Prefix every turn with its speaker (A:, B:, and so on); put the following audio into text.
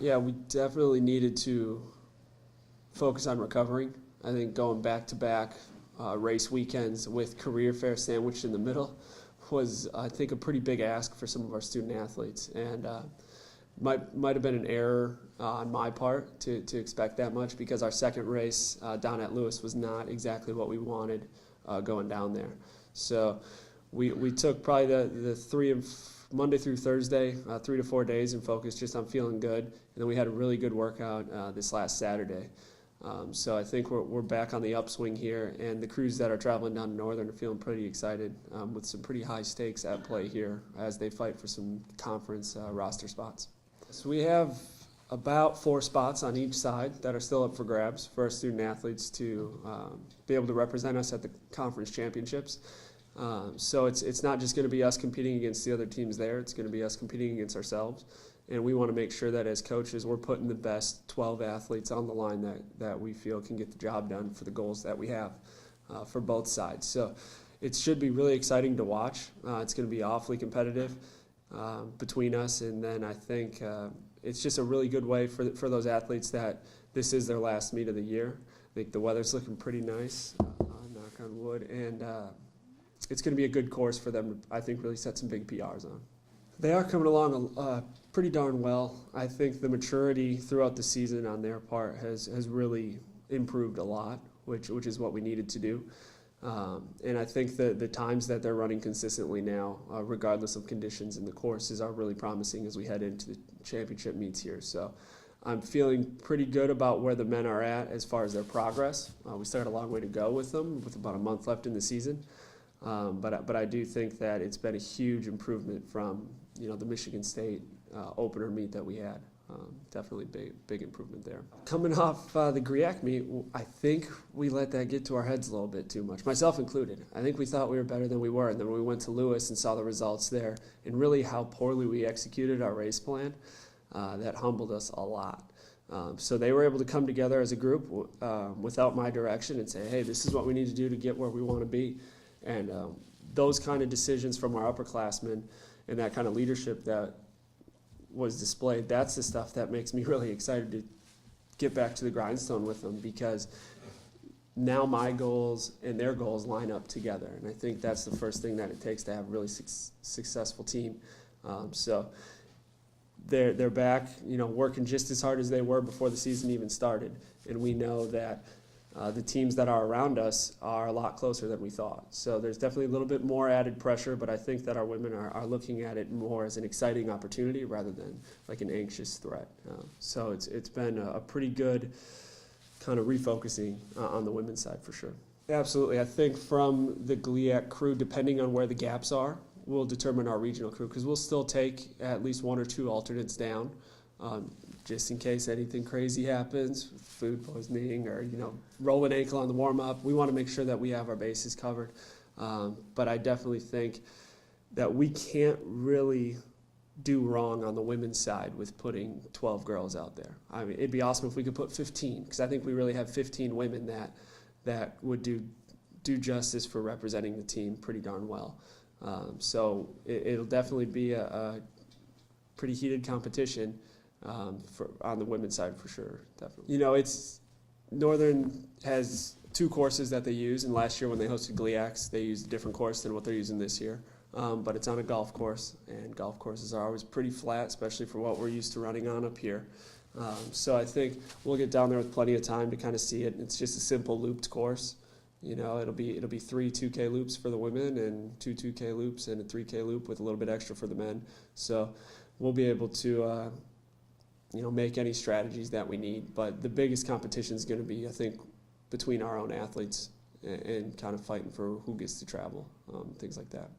A: Yeah, we definitely needed to focus on recovering. I think going back-to-back race weekends with career fair sandwiched in the middle was, I think, a pretty big ask for some of our student athletes, and might have been an error on my part to expect that much, because our second race down at Lewis was not exactly what we wanted going down there. So we took probably the Monday through Thursday, 3 to 4 days, and focused just on feeling good. And then we had a really good workout this last Saturday. So I think we're back on the upswing here, and the crews that are traveling down to Northern are feeling pretty excited with some pretty high stakes at play here as they fight for some conference roster spots. So we have about 4 spots on each side that are still up for grabs for our student athletes to be able to represent us at the conference championships. So it's not just going to be us competing against the other teams there. It's going to be us competing against ourselves. And we want to make sure that as coaches we're putting the best 12 athletes on the line that we feel can get the job done for the goals that we have for both sides. So it should be really exciting to watch. It's going to be awfully competitive between us, and then I think it's just a really good way for those athletes that this is their last meet of the year. I think the weather's looking pretty nice, knock on wood, and it's going to be a good course for them to, I think, really set some big PRs on. They are coming along pretty darn well. I think the maturity throughout the season on their part has really improved a lot, which is what we needed to do. And I think the times that they're running consistently now, regardless of conditions in the courses, are really promising as we head into the championship meets here. So I'm feeling pretty good about where the men are at as far as their progress. We still had a long way to go with them, with about a month left in the season. But I do think that it's been a huge improvement from the Michigan State opener meet that we had. Definitely big improvement there. Coming off the GRIAC meet, I think we let that get to our heads a little bit too much, myself included. I think we thought we were better than we were, and then when we went to Lewis and saw the results there and really how poorly we executed our race plan, that humbled us a lot. So they were able to come together as a group without my direction and say, hey, this is what we need to do to get where we want to be. And those kind of decisions from our upperclassmen and that kind of leadership that was displayed, that's the stuff that makes me really excited to get back to the grindstone with them, because now my goals and their goals line up together. And I think that's the first thing that it takes to have a really successful team. So they're back, working just as hard as they were before the season even started. And we know that the teams that are around us are a lot closer than we thought. So there's definitely a little bit more added pressure, but I think that our women are looking at it more as an exciting opportunity rather than like an anxious threat. So it's been a pretty good kind of refocusing on the women's side for sure. Absolutely. I think from the GLIAC crew, depending on where the gaps are, we'll determine our regional crew, because we'll still take at least 1 or 2 alternates down. Just in case anything crazy happens, food poisoning or roll an ankle on the warm-up. We want to make sure that we have our bases covered. But I definitely think that we can't really do wrong on the women's side with putting 12 girls out there. I mean, it'd be awesome if we could put 15, because I think we really have 15 women that would do justice for representing the team pretty darn well. So it'll definitely be a pretty heated competition. On the women's side for sure, definitely. Northern has 2 courses that they use, and last year when they hosted GLIACs, they used a different course than what they're using this year. But it's on a golf course, and golf courses are always pretty flat, especially for what we're used to running on up here. So I think we'll get down there with plenty of time to kind of see it. It's just a simple looped course. It'll be 3 2K loops for the women and 2 2K loops and a 3K loop with a little bit extra for the men. So we'll be able to make any strategies that we need. But the biggest competition is going to be, I think, between our own athletes and kind of fighting for who gets to travel, things like that.